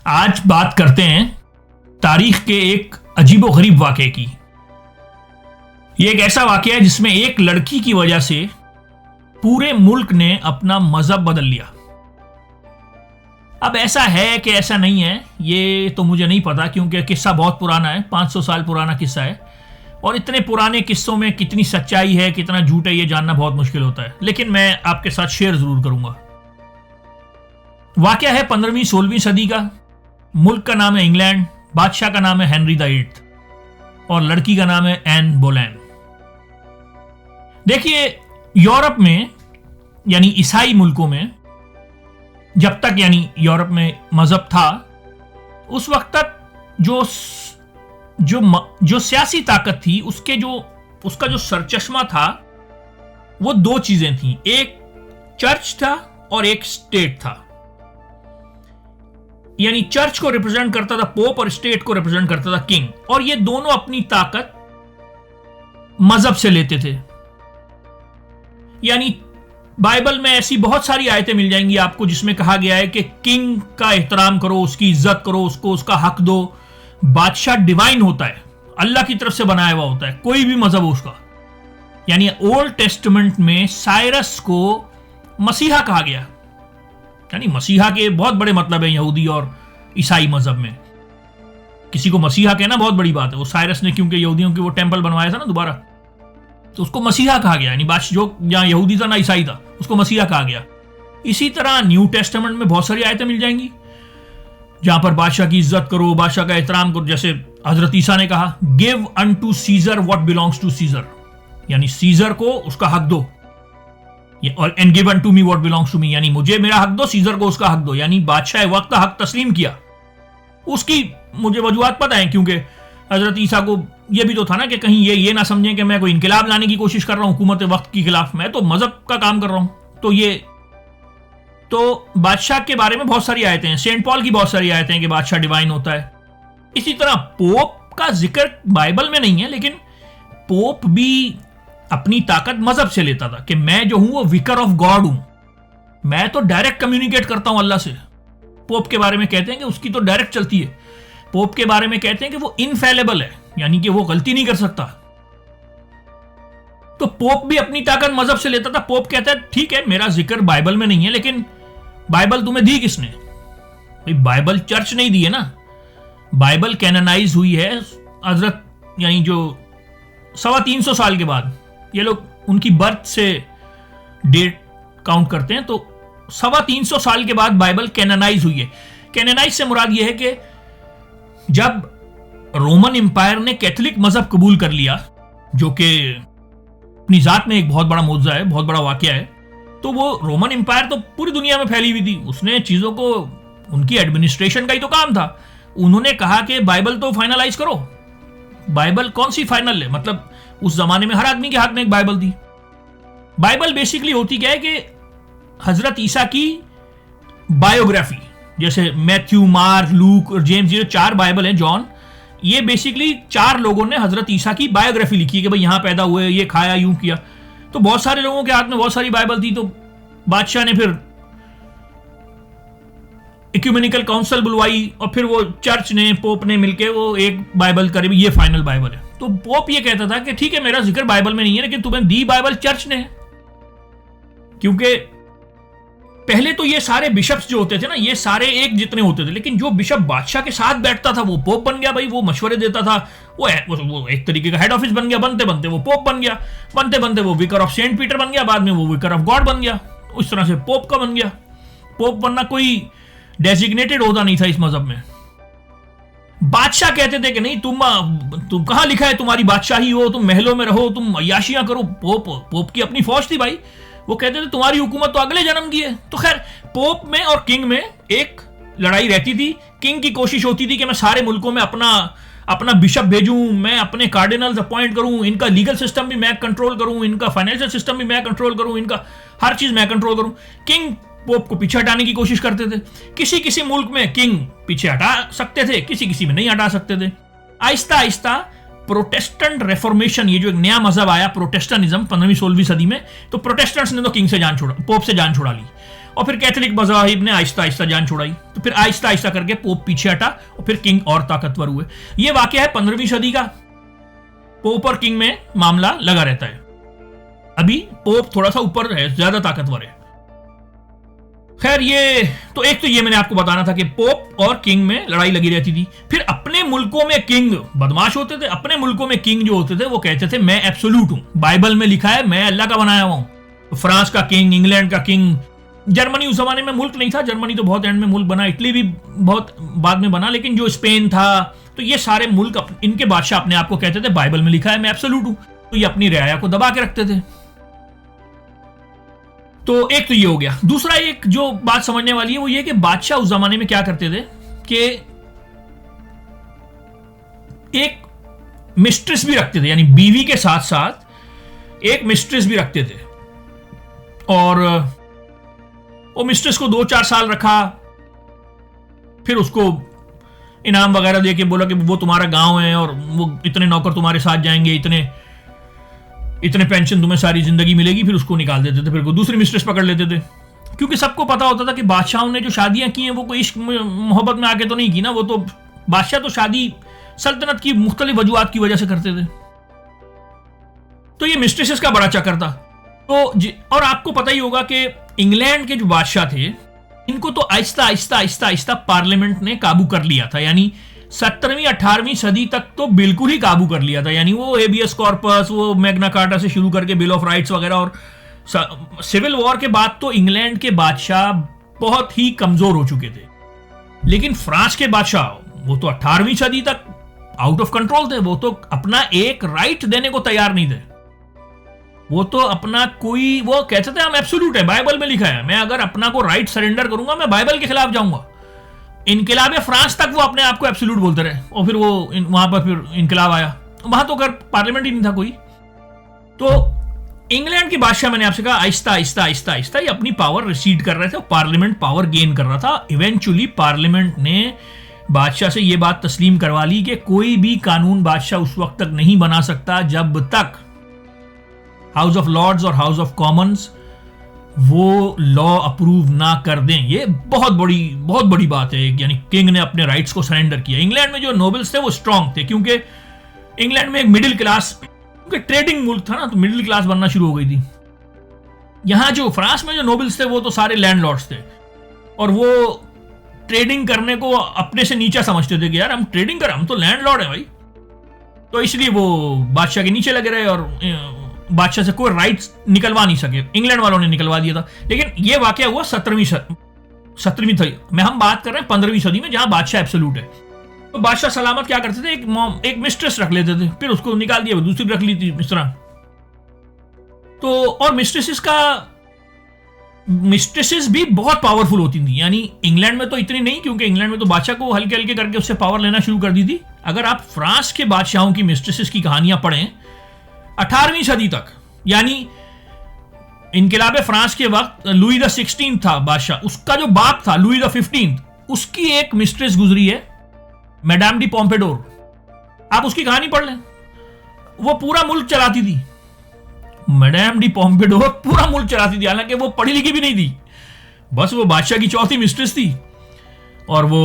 आज बात करते हैं तारीख के एक अजीबोगरीब वाक़े की। यह एक ऐसा वाक़या है जिसमें एक लड़की की वजह से पूरे मुल्क ने अपना मजहब बदल लिया। अब ऐसा है कि ऐसा नहीं है, ये तो मुझे नहीं पता, क्योंकि किस्सा बहुत पुराना है, 500 साल पुराना किस्सा है, और इतने पुराने किस्सों में कितनी सच्चाई है कितना झूठ है ये जानना बहुत मुश्किल होता है। लेकिन मैं आपके साथ शेयर जरूर करूंगा। वाक़या है 15वीं-16वीं सदी का। मुल्क का नाम है इंग्लैंड, बादशाह का नाम है हेनरी द 8 और लड़की का नाम है एन बोलेन। देखिए, यूरोप में यानी ईसाई मुल्कों में जब तक यानी यूरोप में मजहब था, उस वक्त तक जो सियासी ताकत थी उसका जो सरचश्मा था वो दो चीजें थी, एक चर्च था और एक स्टेट था। यानी चर्च को रिप्रेजेंट करता था पोप और स्टेट को रिप्रेजेंट करता था किंग, और ये दोनों अपनी ताकत मजहब से लेते थे। यानी बाइबल में ऐसी बहुत सारी आयतें मिल जाएंगी आपको जिसमें कहा गया है कि किंग का एहतराम करो, उसकी इज्जत करो, उसको उसका हक दो। बादशाह डिवाइन होता है, अल्लाह की तरफ से बनाया हुआ होता है, कोई भी मजहब हो उसका। यानी ओल्ड टेस्टमेंट में साइरस को मसीहा कहा गया। यानी मसीहा के बहुत बड़े मतलब है यहूदी और ईसाई मजहब में। किसी को मसीहा कहना बहुत बड़ी बात है। वो साइरस ने क्योंकि यहूदियों के वो टेंपल बनवाया था ना दोबारा, तो उसको मसीहा कहा गया। यानी बादशाह जो जहां यहूदी था ना ईसाई था, उसको मसीहा कहा गया। इसी तरह न्यू टेस्टामेंट में बहुत सारी आयतें मिल जाएंगी जहां पर बादशाह की इज्जत करो, बादशाह का एहतराम करो। जैसे हजरत ईसा ने कहा, give unto Caesar what belongs to Caesar, यानी सीजर को उसका हक दो, और and give unto me what belongs to me, यानी मुझे मेरा हक दो, सीजर को उसका हक दो। यानी बादशाह वक्त का हक तस्लीम किया। उसकी मुझे वजूहात पता है, क्योंकि हजरत ईसा को यह भी तो था ना कि कहीं ये ना समझें कि मैं कोई इनकलाब लाने की कोशिश कर रहा हूं हुकूमत वक्त के खिलाफ। मैं तो मजहब का काम कर रहा हूं। तो बादशाह के बारे में बहुत सारी आयतें हैं। सेंट पॉल की बहुत सारी आयतें हैं कि बादशाह डिवाइन होता है। इसी तरह पोप का जिक्र बाइबल में नहीं है, लेकिन पोप भी अपनी ताकत मजहब से लेता था कि मैं जो हूं वो विकर ऑफ गॉड हूं, मैं तो डायरेक्ट कम्युनिकेट करता हूं अल्लाह से। पोप के बारे में कहते हैं कि उसकी तो डायरेक्ट चलती है। पोप के बारे में कहते हैं कि वो इनफेलेबल है, यानी कि वो गलती नहीं कर सकता। तो पोप भी अपनी ताकत मजहब से लेता था। पोप कहता है ठीक है, मेरा जिक्र बाइबल में नहीं है, लेकिन बाइबल तुम्हें दी किसने? भाई बाइबल चर्च नहीं दी है ना। बाइबल कैनोनाइज हुई है हजरत, यानी जो 350 साल के बाद, ये लोग उनकी बर्थ से डेट काउंट करते हैं, तो 350 साल के बाद बाइबल कैनोनाइज हुई है। कैनोनाइज से मुराद यह है कि जब रोमन एम्पायर ने कैथोलिक मजहब कबूल कर लिया, जो कि अपनी जात में एक बहुत बड़ा मौजूदा है, बहुत बड़ा वाकया है, तो वो रोमन एम्पायर तो पूरी दुनिया में फैली हुई थी। उसने चीजों को, उनकी एडमिनिस्ट्रेशन का ही तो काम था। उन्होंने कहा कि बाइबल तो फाइनलाइज करो। बाइबल कौन सी फाइनल है? मतलब उस जमाने में हर आदमी के हाथ में एक बाइबल थी। बाइबल बेसिकली होती क्या है कि हजरत ईसा की बायोग्राफी, जैसे मैथ्यू, मार्क, लूक और जेम्स, ये 4 बाइबल हैं, जॉन, ये बेसिकली 4 लोगों ने हजरत ईसा की बायोग्राफी लिखी है कि भाई यहां पैदा हुए, ये खाया, यूं किया। तो बहुत सारे लोगों के हाथ में बहुत सारी बाइबल थी। तो बादशाह ने फिर इक्यूमेनिकल काउंसिल बुलवाई, और फिर वो चर्च ने, पोप ने मिलकर वो एक बाइबल करे, ये फाइनल बाइबल है। तो पोप ये कहता था कि ठीक है, मेरा जिक्र बाइबल में नहीं है, लेकिन तुम्हें दी बाइबल चर्च ने है। क्योंकि पहले तो ये सारे बिशप्स जो होते थे ना, ये सारे एक जितने होते थे, लेकिन जो बिशप बादशाह के साथ बैठता था वो पोप बन गया। भाई वो मशवरे देता था, वो एक तरीके का हेड ऑफिस बन गया। बनते बनते वो पोप बन गया, बनते बनते वो विकर ऑफ सेंट पीटर बन गया, बाद में वो विकर ऑफ गॉड बन गया। उस तरह से पोप का बन गया। पोप बनना कोई डेजिग्नेटेड होता नहीं था इस मजहब में। बादशाह कहते थे कि नहीं, तुम कहां लिखा है तुम्हारी बादशाही हो, तुम महलों में रहो, तुम अय्याशियां करो। पोप की अपनी फौज थी भाई। वो कहते थे तुम्हारी हुकूमत तो अगले जन्म की है। तो खैर, पोप में और किंग में एक लड़ाई रहती थी। किंग की कोशिश होती थी कि मैं सारे मुल्कों में अपना बिशप भेजूं, मैं अपने कार्डिनल्स अपॉइंट करूं, इनका लीगल सिस्टम भी मैं कंट्रोल करूं, इनका फाइनेंशियल सिस्टम भी मैं कंट्रोल करूं, इनका हर चीज मैं कंट्रोल करूं। किंग पोप को पीछे हटाने की कोशिश करते थे। किसी किसी मुल्क में किंग पीछे हटा सकते थे, किसी किसी में नहीं हटा सकते थे। आहिस्ता आहिस्ता प्रोटेस्टेंट रेफॉर्मेशन, ये जो एक नया मजहब आया प्रोटेस्टेंटिज्म 15वीं-16वीं सदी में, तो प्रोटेस्टेंट्स ने तो किंग से जान छोड़ा, पोप से जान छुड़ा ली, और फिर कैथोलिक मज़ाहिब ने आहिस्ता आहिस्ता जान छुड़ाई, तो फिर आहिस्ता आहिस्ता करके पोप पीछे हटा और फिर किंग और ताकतवर हुए। यह वाकया है 15वीं सदी का। पोप और किंग में मामला लगा रहता है। अभी पोप थोड़ा सा ऊपर है, ज्यादा ताकतवर है। खैर, ये तो एक तो ये मैंने आपको बताना था कि पोप और किंग में लड़ाई लगी रहती थी। फिर अपने मुल्कों में किंग बदमाश होते थे। अपने मुल्कों में किंग जो होते थे वो कहते थे मैं एब्सोल्यूट हूं, बाइबल में लिखा है मैं अल्लाह का बनाया हुआ हूं। तो फ्रांस का किंग, इंग्लैंड का किंग, जर्मनी उस जमाने में मुल्क नहीं था, जर्मनी तो बहुत एंड में मुल्क बना, इटली भी बहुत बाद में बना, लेकिन जो स्पेन था, तो ये सारे मुल्क इनके बादशाह अपने आप को कहते थे बाइबल में लिखा है मैं एब्सोल्यूट हूं। तो ये अपनी रियाया को दबा के रखते थे। तो एक तो ये हो गया। दूसरा एक जो बात समझने वाली है वो ये कि बादशाह उस जमाने में क्या करते थे कि एक मिस्ट्रेस भी रखते थे, यानी बीवी के साथ साथ एक मिस्ट्रेस भी रखते थे। और वो मिस्ट्रेस को 2-4 साल रखा, फिर उसको इनाम वगैरह दे के बोला कि वो तुम्हारा गांव है और वो इतने नौकर तुम्हारे साथ जाएंगे, इतने पेंशन तुम्हें सारी जिंदगी मिलेगी। फिर उसको निकाल देते थे, फिर वो दूसरी मिस्ट्रेस पकड़ लेते थे। क्योंकि सबको पता होता था कि बादशाहों ने जो शादियां की हैं वो कोई इश्क मोहब्बत में आके तो नहीं की ना, वो तो बादशाह तो शादी सल्तनत की मुख्तलिफ वजूहात की वजह से करते थे। तो ये मिस्ट्रेसेस का बड़ा चक्कर था। तो और आपको पता ही होगा कि इंग्लैंड के जो बादशाह थे इनको तो आहिस्ता आहिस्ता आहिस्ता आहिस्ता पार्लियामेंट ने काबू कर लिया था। यानी 17वीं 18वीं सदी तक तो बिल्कुल ही काबू कर लिया था। यानी वो हेबियस कॉर्पस, वो मैग्ना कार्टा से शुरू करके बिल ऑफ राइट्स वगैरह, और सिविल वॉर के बाद तो इंग्लैंड के बादशाह बहुत ही कमजोर हो चुके थे। लेकिन फ्रांस के बादशाह वो तो 18वीं सदी तक आउट ऑफ कंट्रोल थे। वो तो अपना एक राइट देने को तैयार नहीं थे। वो तो अपना कोई, वो कहते थे हम एब्सोल्यूट है, बाइबल में लिखा है, मैं अगर अपना को राइट सरेंडर करूंगा मैं बाइबल के खिलाफ जाऊंगा। इनकलाब फ्रांस तक वो अपने आप को एब्सोल्यूट बोलते रहे, और फिर वो वहां पर फिर इनकलाब आया, वहां तो अगर पार्लियामेंट ही नहीं था कोई। तो इंग्लैंड की बादशाह, मैंने आपसे कहा, आहिस्ता आहिस्ता आहिस्ता आहिस्ता ये अपनी पावर रिसीड कर रहे थे और पार्लियामेंट पावर गेन कर रहा था। इवेंचुअली पार्लियामेंट ने बादशाह से ये बात तस्लीम करवा ली कि कोई भी कानून बादशाह उस वक्त तक नहीं बना सकता जब तक हाउस ऑफ लॉर्ड्स और हाउस ऑफ कॉमन्स वो लॉ अप्रूव ना कर दें। ये बहुत बड़ी बात है। यानी किंग ने अपने राइट्स को सरेंडर किया। इंग्लैंड में जो नोबल्स थे वो स्ट्रांग थे, क्योंकि इंग्लैंड में एक मिडिल क्लास, क्योंकि ट्रेडिंग मुल्क था ना, तो मिडिल क्लास बनना शुरू हो गई थी। यहां जो फ्रांस में जो नोबल्स थे वो तो सारे लैंडलॉर्ड्स थे, और वो ट्रेडिंग करने को अपने से नीचा समझते थे कि यार हम ट्रेडिंग कर, हम तो लैंडलॉर्ड है भाई। तो इसलिए वो बादशाह के नीचे लगे रहे और बादशाह से कोई राइट्स निकलवा नहीं सके। इंग्लैंड वालों ने निकलवा दिया था। लेकिन यह वाकया हुआ 17वीं सदी में, हम बात कर रहे हैं 15वीं सदी में, जहां बादशाह एब्सोल्यूट है। तो बादशाह सलामत क्या करते थे, एक मिस्ट्रेस रख लेते थे, फिर उसको निकाल दिया, दूसरी रख ली थी इस तरह। तो और मिस्ट्रेसेस भी बहुत पावरफुल होती थी। यानी इंग्लैंड में तो इतनी नहीं, क्योंकि इंग्लैंड में तो बादशाह को हल्के हल्के करके उससे पावर लेना शुरू कर दी थी। अगर आप फ्रांस के बादशाहों की मिस्ट्रेसेस की कहानियां पढ़ें 18वीं सदी तक, यानी इनकलाब फ्रांस के वक्त लुई द 16 था बादशाह, उसका जो बाप था लुई द 15, उसकी एक मिस्ट्रेस गुजरी है, मैडम डी पॉम्पेडोर। आप उसकी कहानी पढ़ लें, वो पूरा मुल्क चलाती थी। मैडम डी पॉम्पेडोर पूरा मुल्क चलाती थी, हालांकि वो पढ़ी लिखी भी नहीं थी, बस वो बादशाह की चौथी मिस्ट्रेस थी। और वो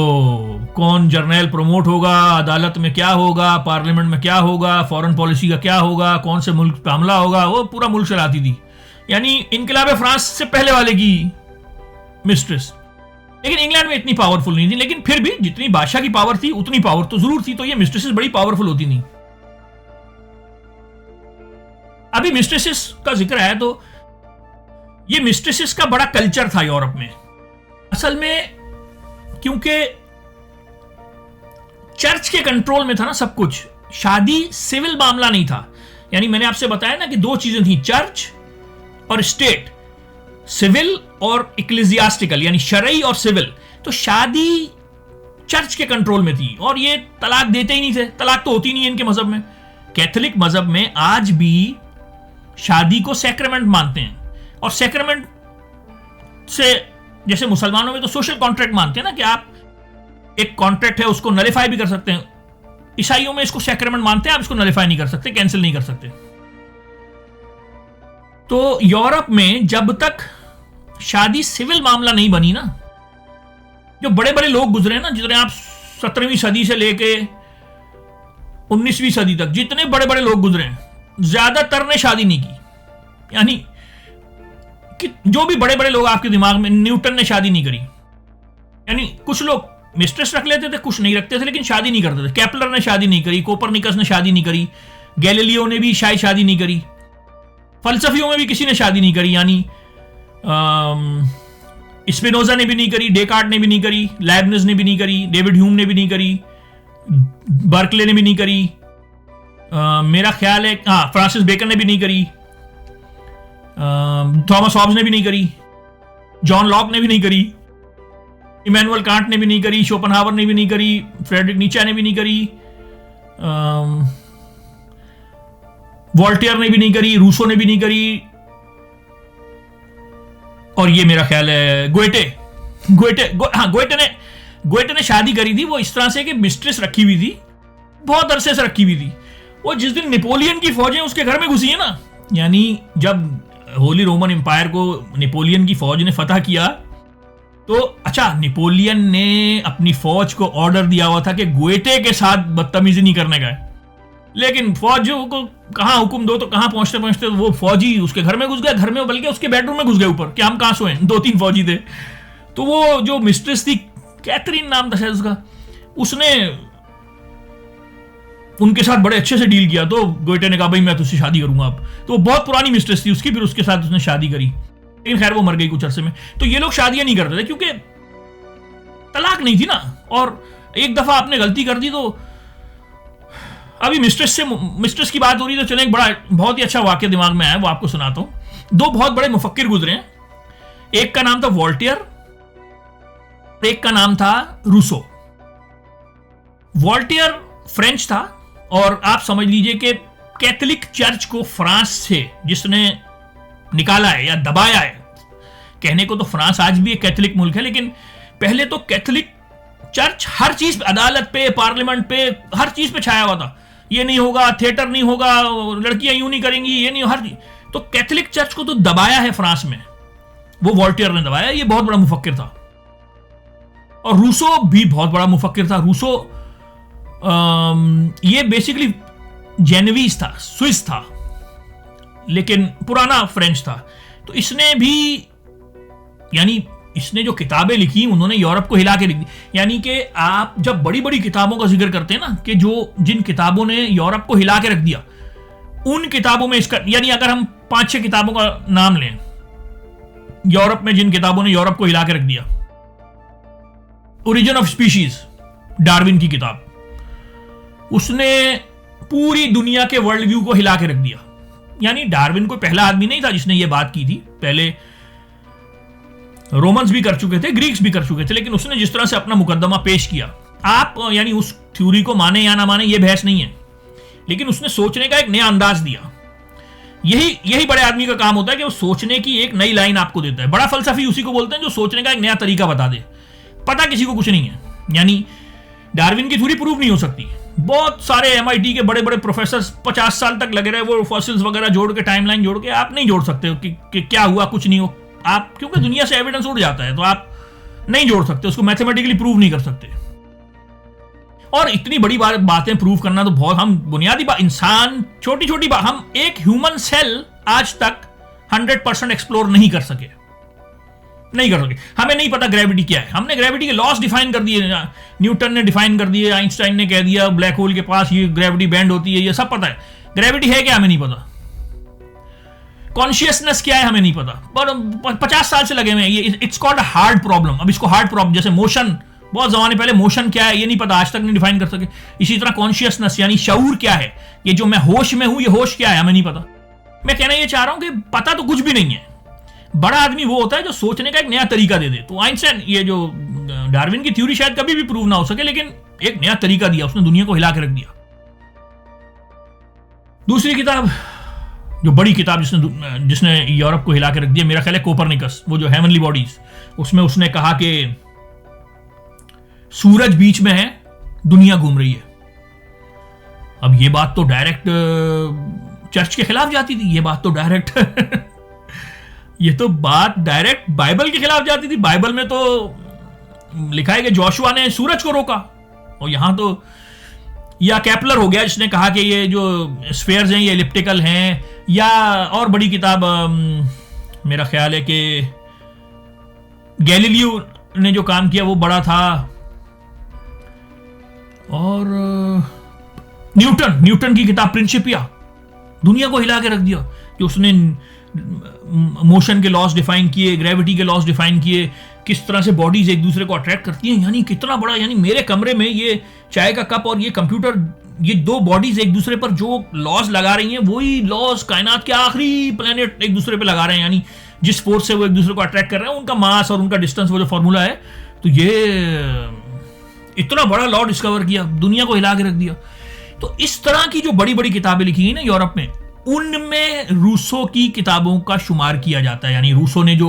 कौन जर्नल प्रमोट होगा, अदालत में क्या होगा, पार्लियामेंट में क्या होगा, फॉरेन पॉलिसी का क्या होगा, कौन से मुल्क पे हमला होगा, वो पूरा मुल्क चलाती थी। यानी इनकलाब फ्रांस से पहले वाले की मिस्ट्रेस। लेकिन इंग्लैंड में इतनी पावरफुल नहीं थी, लेकिन फिर भी जितनी बादशाह की पावर थी उतनी पावर तो जरूर थी। तो ये मिस्ट्रेसेस बड़ी पावरफुल होती नहीं। अभी मिस्ट्रेसेस का जिक्र है, तो ये मिस्ट्रेसेस का बड़ा कल्चर था यूरोप में। असल में क्योंकि चर्च के कंट्रोल में था ना सब कुछ, शादी सिविल मामला नहीं था। यानी मैंने आपसे बताया ना कि दो चीजें थी, चर्च और स्टेट, सिविल और इक्लेसियास्टिकल, यानी शरई और सिविल। तो शादी चर्च के कंट्रोल में थी, और ये तलाक देते ही नहीं थे। तलाक तो होती नहीं है इनके मजहब में। कैथोलिक मजहब में आज भी शादी को सैक्रेमेंट मानते हैं, और सैक्रेमेंट से, जैसे मुसलमानों में तो सोशल कॉन्ट्रैक्ट मानते हैं ना कि आप एक कॉन्ट्रैक्ट है उसको नलिफाई भी कर सकते हैं, ईसाइयों में इसको सैक्रेमेंट मानते हैं, आप इसको नलिफाई नहीं कर सकते, कैंसिल नहीं कर सकते। तो यूरोप में जब तक शादी सिविल मामला नहीं बनी ना। जो बड़े बड़े लोग गुजरे ना, जितने आप 17वीं सदी से लेके 19वीं सदी तक जितने बड़े बड़े लोग गुजरे हैं, ज्यादातर ने शादी नहीं की। यानी कि जो भी बड़े बड़े लोग आपके दिमाग में, न्यूटन ने शादी नहीं करी। यानी कुछ लोग मिस्ट्रेस रख लेते थे, कुछ नहीं रखते थे, लेकिन शादी नहीं करते थे। केपलर ने शादी नहीं करी, कोपरनिकस ने शादी नहीं करी, गैलीलियो ने भी शायद शादी नहीं करी, फलसफियों में भी किसी ने शादी नहीं करी। यानी स्पिनोजा ने भी नहीं करी, डेकार्ट ने भी नहीं करी, लाइबनिज ने भी नहीं करी, डेविड ह्यूम ने भी नहीं करी, बर्कले ने भी नहीं करी, मेरा ख्याल है फ्रांसिस बेकन ने भी नहीं करी, थॉमस हॉब्स ने भी नहीं करी, जॉन लॉक ने भी नहीं करी, इमैनुअल कांट ने भी नहीं करी, शोपेनहावर ने भी नहीं करी, फ्रेडरिक नीचे ने भी नहीं करी, वॉल्टेयर ने भी नहीं करी, रूसो ने भी नहीं करी, और ये मेरा ख्याल है गोएटे ने शादी करी थी। वो इस तरह से कि मिस्ट्रेस रखी हुई थी, बहुत अरसे से रखी हुई थी। वो जिस दिन नेपोलियन की फौजें उसके घर में घुसी है ना, यानी जब होली रोमन एम्पायर को नेपोलियन की फौज ने फतह किया, तो अच्छा, नेपोलियन ने अपनी फौज को ऑर्डर दिया हुआ था कि गोएटे के साथ बदतमीजी नहीं करने का है, लेकिन फौज को कहां हुक्म दो तो कहां पहुंचते पहुंचते वो फौजी उसके घर में घुस गया, घर में बल्कि उसके बेडरूम में घुस गए ऊपर कि हम कहां सोए, 2-3 फौजी थे। तो वो जो मिस्ट्रेस थी, कैथरीन नाम था शायद उसका, उसने उनके साथ बड़े अच्छे से डील किया। तो गोएटे ने कहा भाई मैं तुझसे शादी करूंगा अब। तो वो बहुत पुरानी मिस्ट्रेस थी उसकी, फिर उसके साथ उसने शादी करी, लेकिन खैर वो मर गई कुछ अरसे में। तो ये लोग शादियां नहीं करते थे क्योंकि तलाक नहीं थी ना, और एक दफा आपने गलती कर दी तो। अभी मिस्ट्रेस की बात हो रही तो चले एक बड़ा बहुत ही अच्छा वाक्य दिमाग में आया, वो आपको सुनाता हूं। 2 बहुत बड़े मुफक्किर गुजरे हैं, एक का नाम था वॉल्टेयर, एक का नाम था रूसो। वॉल्टेयर फ्रेंच था, और आप समझ लीजिए कि कैथोलिक चर्च को फ्रांस से जिसने निकाला है या दबाया है, कहने को तो फ्रांस आज भी एक कैथोलिक मुल्क है, लेकिन पहले तो कैथोलिक चर्च हर चीज पे, अदालत पे, पार्लियामेंट पे, हर चीज पे छाया हुआ था। ये नहीं होगा, थिएटर नहीं होगा, लड़कियां यूं नहीं करेंगी, ये नहीं, हर चीज। तो कैथोलिक चर्च को तो दबाया है फ्रांस में, वो वॉल्टेयर ने दबाया। ये बहुत बड़ा मुफक्किर था। और रूसो भी बहुत बड़ा मुफक्किर था। रूसो ये बेसिकली जेनवीज था, स्विस था, लेकिन पुराना फ्रेंच था। तो इसने भी, यानी इसने जो किताबें लिखी उन्होंने यूरोप को हिला के लिख दी। यानी कि आप जब बड़ी बड़ी किताबों का जिक्र करते हैं ना, कि जो जिन किताबों ने यूरोप को हिला के रख दिया, उन किताबों में इसका, यानी अगर हम 5-6 किताबों का नाम लें यूरोप में, जिन किताबों ने यूरोप को हिला के रख दिया, ओरिजिन ऑफ स्पीशीज, डार्विन की किताब, उसने पूरी दुनिया के वर्ल्ड व्यू को हिला के रख दिया। यानी डार्विन कोई पहला आदमी नहीं था जिसने ये बात की थी, पहले रोमन्स भी कर चुके थे, ग्रीक्स भी कर चुके थे, लेकिन उसने जिस तरह से अपना मुकदमा पेश किया, आप यानी उस थ्योरी को माने या ना माने ये बहस नहीं है, लेकिन उसने सोचने का एक नया अंदाज दिया। यही बड़े आदमी का काम होता है कि वो सोचने की एक नई लाइन आपको देता है। बड़ा फलसफी उसी को बोलते हैं जो सोचने का एक नया तरीका बता दे। पता किसी को कुछ नहीं है, यानी डार्विन की थ्योरी प्रूव नहीं हो सकती। बहुत सारे MIT के बड़े बड़े प्रोफेसर 50 साल तक लगे रहे, वो फॉसिल्स वगैरह जोड़ के, टाइमलाइन जोड़ के, आप नहीं जोड़ सकते हो कि क्या हुआ, कुछ नहीं हो आप, क्योंकि दुनिया से एविडेंस उड़ जाता है, तो आप नहीं जोड़ सकते उसको, मैथमेटिकली प्रूव नहीं कर सकते। और इतनी बड़ी बातें प्रूव करना तो बहुत, हम बुनियादी बात, इंसान छोटी छोटी बात, हम एक ह्यूमन सेल आज तक 100% एक्सप्लोर नहीं कर सके। हमें नहीं पता ग्रेविटी क्या है। हमने ग्रेविटी के लॉस डिफाइन कर दिए, न्यूटन ने डिफाइन कर दिए, आइंस्टाइन ने कह दिया ब्लैक होल के पास ये ग्रेविटी बैंड होती है, ये सब पता है। ग्रेविटी है क्या हमें नहीं पता, कॉन्शियसनेस क्या है हमें नहीं पता, पर 50 साल से लगे हुए हैं। ये इट्स कॉल्ड हार्ड प्रॉब्लम। अब इसको हार्ड प्रॉब्लम, जैसे मोशन, बहुत जमाने पहले मोशन क्या है ये नहीं पता, आज तक नहीं डिफाइन कर सके। इसी तरह कॉन्शियसनेस यानी शऊर क्या है, ये जो मैं होश में हूं, ये होश क्या है हमें नहीं पता। मैं कहना ये चाह रहा हूं कि पता तो कुछ भी नहीं है। बड़ा आदमी वो होता है जो सोचने का एक नया तरीका दे दे। तो आइंस्टाइन, ये जो डार्विन की थ्योरी शायद कभी भी प्रूव ना हो सके, लेकिन एक नया तरीका दिया, उसने दुनिया को हिला के रख दिया। दूसरी किताब, जो बड़ी किताब जिसने यूरोप को हिला के रख दिया, मेरा ख्याल है कोपरनिकस, वो जो हेवनली बॉडीज, उसमें उसने कहा कि सूरज बीच में है, दुनिया घूम रही है। अब ये बात तो डायरेक्ट चर्च के खिलाफ जाती थी, ये बात तो डायरेक्ट ये तो बात डायरेक्ट बाइबल के खिलाफ जाती थी। बाइबल में तो लिखा है कि जोशुआ ने सूरज को रोका, और यहां तो या केपलर हो गया जिसने कहा कि ये जो स्फेयर्स हैं ये एलिप्टिकल हैं, या और बड़ी किताब मेरा ख्याल है कि गैलीलियो ने जो काम किया वो बड़ा था, और न्यूटन की किताब प्रिंसिपिया दुनिया को हिला के रख दिया कि उसने मोशन के लॉस डिफाइन किए, ग्रेविटी के लॉस डिफाइन किए, किस तरह से बॉडीज एक दूसरे को अट्रैक्ट करती हैं। यानी कितना बड़ा, यानी मेरे कमरे में ये चाय का कप और ये कंप्यूटर, ये दो बॉडीज एक दूसरे पर जो लॉज लगा रही हैं वही लॉज कायनात के आखिरी प्लेनेट एक दूसरे पे लगा रहे हैं। यानी जिस फोर्स से वो एक दूसरे को अट्रैक्ट कर रहे हैं, उनका मास और उनका डिस्टेंस, वो जो फॉर्मूला है, तो ये इतना बड़ा लॉ डिस्कवर किया, दुनिया को हिला के रख दिया। तो इस तरह की जो बड़ी बड़ी किताबें लिखी गई ना यूरोप में, उनमें रूसो की किताबों का शुमार किया जाता है। यानी रूसो ने जो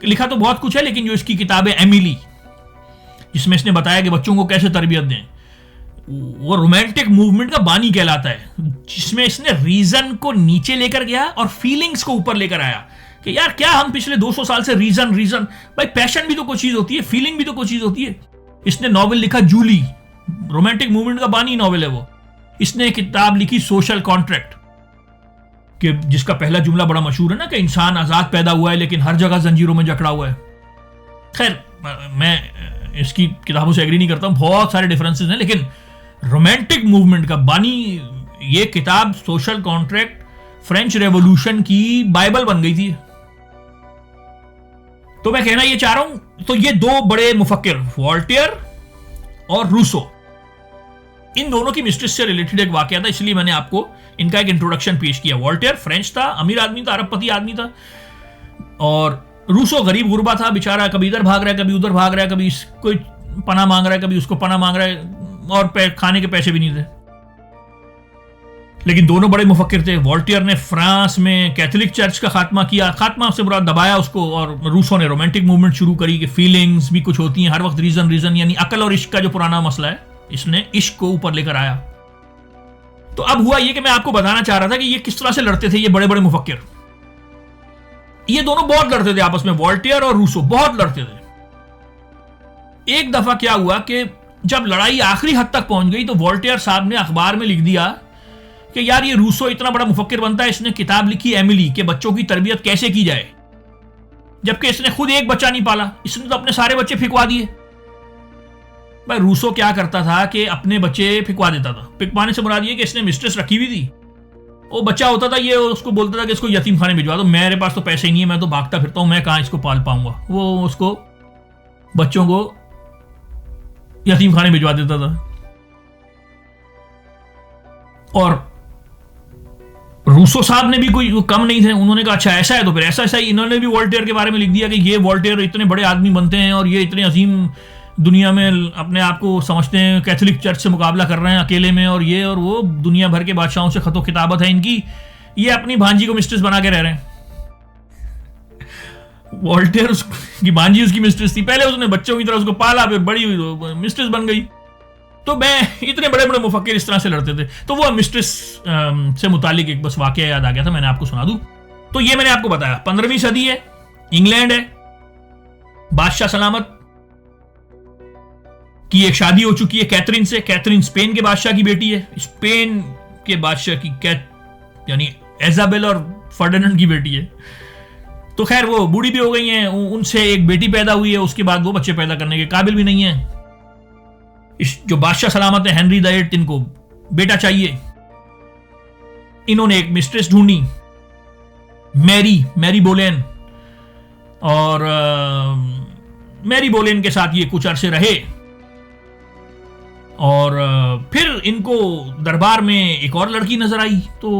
लिखा तो बहुत कुछ है, लेकिन जो इसकी किताब है एमिली, जिसमें इसने बताया कि बच्चों को कैसे तरबियत दें, वो रोमांटिक मूवमेंट का बानी कहलाता है, जिसमें इसने रीजन को नीचे लेकर गया और फीलिंग्स को ऊपर लेकर आया कि यार क्या हम पिछले 200 साल से रीजन भाई, पैशन भी तो कोई चीज होती है, फीलिंग भी तो कोई चीज होती है। इसने नॉवेल लिखा जूली, रोमांटिक मूवमेंट का बानी नॉवेल है वो। इसने किताब लिखी सोशल कॉन्ट्रैक्ट, कि जिसका पहला जुमला बड़ा मशहूर है ना, कि इंसान आजाद पैदा हुआ है लेकिन हर जगह जंजीरों में जकड़ा हुआ है। खैर, मैं इसकी किताबों से एग्री नहीं करता हूं, बहुत सारे डिफरेंसेस हैं, लेकिन रोमांटिक मूवमेंट का बानी, ये किताब सोशल कॉन्ट्रैक्ट फ्रेंच रेवोल्यूशन की बाइबल बन गई थी। तो मैं कहना ये चाह रहा हूं, तो ये दो बड़े मुफक्किर वॉल्टेयर और रूसो, इन दोनों की मिस्ट्रेस से रिलेटेड एक वाकया था, इसलिए मैंने आपको इनका एक इंट्रोडक्शन पेश किया। वॉल्टेयर फ्रेंच था, अमीर आदमी था, अरबपति आदमी था, और रूसो गरीब गुरबा था बेचारा, कभी इधर भाग रहा है, कभी उधर भाग रहा है, कभी कोई पना मांग रहा है, कभी उसको पना मांग रहा है, और खाने के पैसे भी नहीं थे। लेकिन दोनों बड़े मुफक्किर थे। वॉल्टेयर ने फ्रांस में कैथोलिक चर्च का खात्मा किया, खात्मा से बुरा दबाया उसको, और रूसो ने रोमांटिक मूवमेंट शुरू करी कि फीलिंग्स भी कुछ होती हैं, हर वक्त रीजन, यानी अकल और इश्क का जो पुराना मसला है, इसने इश्क को ऊपर लेकर आया। तो अब हुआ ये कि मैं आपको बताना चाह रहा था कि ये किस तरह से लड़ते थे ये बड़े बड़े मुफक्किर। ये दोनों बहुत लड़ते थे आपस में, वॉल्टेयर और रूसो बहुत लड़ते थे। एक दफा क्या हुआ कि जब लड़ाई आखिरी हद तक पहुंच गई, तो वॉल्टेयर साहब ने अखबार में लिख दिया कि यार ये रूसो इतना बड़ा मुफक्किर बनता है, इसने किताब लिखी एमिली के बच्चों की तरबियत कैसे की जाए, जबकि इसने खुद एक बच्चा नहीं पाला, इसने तो अपने सारे बच्चे फिकवा दिए। भाई रूसो क्या करता था कि अपने बच्चे फिकवा देता था। फिकवाने से मुराद ये कि इसने मिस्ट्रेस रखी हुई थी, वो बच्चा होता था, ये उसको बोलता था कि इसको यतीम खाने भिजवा दो, मेरे पास तो पैसे ही नहीं है, मैं तो भागता फिरता हूं, मैं कहां इसको पाल पाऊंगा। वो उसको बच्चों को यतीम खाने भिजवा देता था। और रूसो साहब ने भी कोई कम नहीं थे, उन्होंने कहा अच्छा ऐसा है तो फिर ऐसा ही इन्होंने भी वॉल्टेयर के बारे में लिख दिया कि ये वॉल्टेयर इतने बड़े आदमी बनते हैं और ये इतने अजीम दुनिया में अपने आप को समझते हैं, कैथोलिक चर्च से मुकाबला कर रहे हैं अकेले में, और ये और वो दुनिया भर के बादशाहों से खतो किताबत है इनकी, ये अपनी भांजी को मिस्ट्रेस बना के रह रहे हैं। वॉल्टेयर की भांजी उसकी मिस्ट्रेस थी, पहले उसने बच्चों की तरह उसको पाला, फिर बड़ी हुई तो मिस्ट्रेस बन गई। तो मैं इतने बड़े बड़े मुफक्किर इस तरह से लड़ते थे। तो वो मिस्ट्रेस से मुतालिक एक बस वाकया याद आ गया था, मैंने आपको सुना दूं। तो ये मैंने आपको बताया 15वीं सदी है, इंग्लैंड है, बादशाह सलामत की एक शादी हो चुकी है कैथरीन से। कैथरीन स्पेन के बादशाह की बेटी है, स्पेन के बादशाह की यानी इजाबेल और फर्डिनेंड की बेटी है। तो खैर वो बूढ़ी भी हो गई हैं, उनसे एक बेटी पैदा हुई है, उसके बाद वो बच्चे पैदा करने के काबिल भी नहीं है। इस जो बादशाह सलामत है हेनरी द 8, इनको बेटा चाहिए। इन्होंने एक मिस्ट्रेस ढूंढी, मैरी बोलेन, और मैरी बोलेन के साथ ये कुछ अरसे रहे, और फिर इनको दरबार में एक और लड़की नजर आई। तो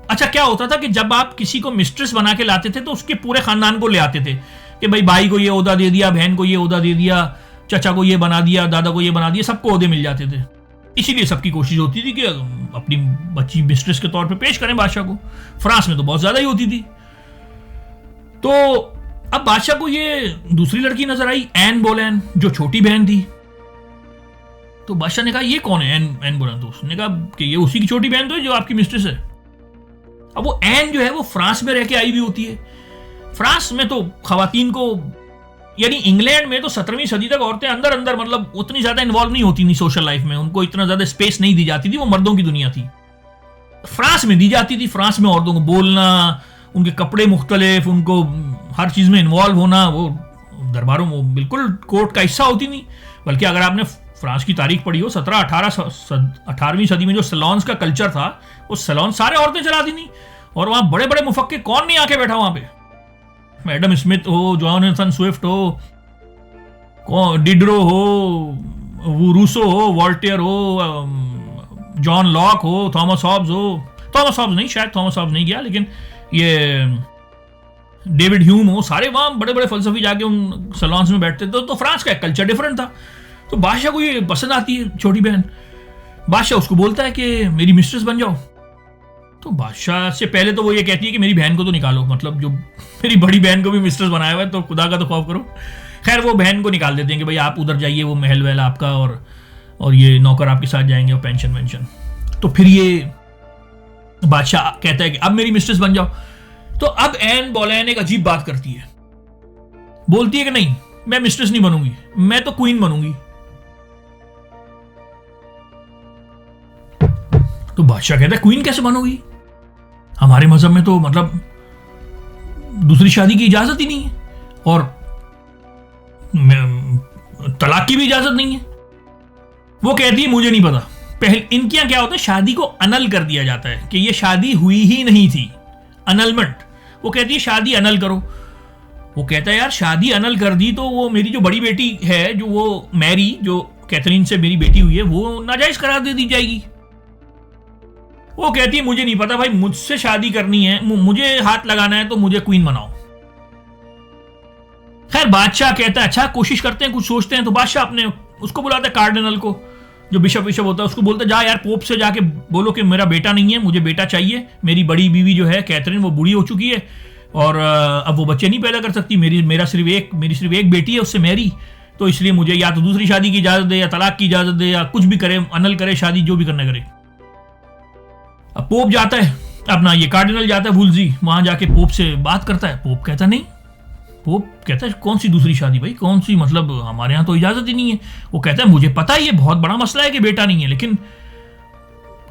अच्छा क्या होता था कि जब आप किसी को मिस्ट्रेस बना के लाते थे तो उसके पूरे खानदान को ले आते थे कि भाई भाई को ये ओहदा दे दिया, बहन को ये ओहदा दे दिया, चाचा को ये बना दिया, दादा को ये बना दिया, सबको ओहदे मिल जाते थे। इसीलिए सबकी कोशिश होती थी कि अपनी बच्ची मिस्ट्रेस के तौर पे पेश करें बादशाह को। फ्रांस में तो बहुत ज्यादा ही होती थी। तो अब बादशाह को ये दूसरी लड़की नजर आई, एन बोलेन, जो छोटी बहन थी। तो बादशाह ने कहा ये कौन है एन बोलेन? तो उसने कहा कि ये उसी की छोटी बहन तो है जो आपकी मिस्ट्रेस है। अब वो एन जो है वो फ्रांस में रह के आई हुई होती है, फ्रांस में तो खवातीन को, यानी इंग्लैंड में तो 17वीं सदी तक औरतें अंदर अंदर मतलब उतनी ज्यादा इन्वॉल्व नहीं होती थी सोशल लाइफ में, उनको इतना ज्यादा स्पेस नहीं दी जाती थी, वो मर्दों की दुनिया थी। फ्रांस में दी जाती थी। फ्रांस में औरतों को बोलना, उनके कपड़े मुख्तलिफ, उनको हर चीज में इन्वॉल्व होना, वो दरबारों में बिल्कुल कोर्ट का हिस्सा होती नहीं। बल्कि अगर आपने फ्रांस की तारीख पढ़ी हो, 18वीं सदी में जो सैलॉन्स का कल्चर था, वो सैलॉन सारे औरतें चलाती नहीं। और वहां बड़े बड़े मुफक्किर कौन नहीं आके बैठा वहां पे, एडम स्मिथ हो, जॉनसन स्विफ्ट हो, डिडरो हो, वो रूसो हो, वॉल्टेयर हो, जॉन लॉक हो, थॉमस हॉब्स हो, थॉमस हॉब्स नहीं, शायद थॉमस हॉब्स नहीं गया, लेकिन ये डेविड ह्यूम हो, सारे वहां बड़े बड़े फलसफी जाके उन सैलॉन्स में बैठते थे। तो फ्रांस का कल्चर डिफरेंट था। तो बादशाह को ये पसंद आती है छोटी बहन। बादशाह उसको बोलता है कि मेरी मिस्ट्रेस बन जाओ। तो बादशाह से पहले तो वो ये कहती है कि मेरी बहन को तो निकालो, मतलब जो मेरी बड़ी बहन को भी मिस्ट्रेस बनाया हुआ है, तो खुदा का तो खौफ करो। खैर वो बहन को निकाल देते हैं कि भाई आप उधर जाइए, वो महल वहल आपका, और ये नौकर आपके साथ जाएंगे, और पेंशन वेंशन। तो फिर ये बादशाह कहता है कि अब मेरी मिस्ट्रेस बन जाओ। तो अब एन बोलेन एक अजीब बात करती है, बोलती है कि नहीं, मैं मिस्ट्रेस नहीं बनूंगी, मैं तो क्वीन बनूंगी। तो बादशाह कहता है क्वीन कैसे बनोगी, हमारे मजहब में तो मतलब दूसरी शादी की इजाजत ही नहीं है, और तलाक की भी इजाजत नहीं है। वो कहती है मुझे नहीं पता। पहले इनके यहां क्या होता है, शादी को अनल कर दिया जाता है कि ये शादी हुई ही नहीं थी, अनलमेंट। वो कहती है शादी अनल करो। वो कहता है यार शादी अनल कर दी तो वो मेरी जो बड़ी बेटी है, जो वो मैरी, जो कैथरीन से मेरी बेटी हुई है, वो नाजायज करार दे दी जाएगी। वो कहती है मुझे नहीं पता भाई, मुझसे शादी करनी है, मुझे हाथ लगाना है तो मुझे क्वीन बनाओ। खैर बादशाह कहता है अच्छा कोशिश करते हैं, कुछ सोचते हैं। तो बादशाह अपने उसको बुलाता है कार्डिनल को, जो बिशप होता है, उसको बोलता है जा यार पोप से जाके बोलो कि मेरा बेटा नहीं है, मुझे बेटा चाहिए। मेरी बड़ी बीवी जो है कैथरीन, वो बूढ़ी हो चुकी है और अब वो बच्चे नहीं पैदा कर सकती। मेरी सिर्फ एक बेटी है, उससे मैरी, तो इसलिए मुझे या तो दूसरी शादी की इजाजत दे, या तलाक की इजाजत दे, या कुछ भी करे, अनल करे शादी, जो भी करना करे। अब पोप जाता है, अपना ये कार्डिनल जाता है वुल्जी, वहां जाके पोप से बात करता है। पोप कहता नहीं, पोप कहता है कौन सी दूसरी शादी भाई, कौन सी, मतलब हमारे यहाँ तो इजाजत ही नहीं है। वो कहता है मुझे पता है ये बहुत बड़ा मसला है कि बेटा नहीं है, लेकिन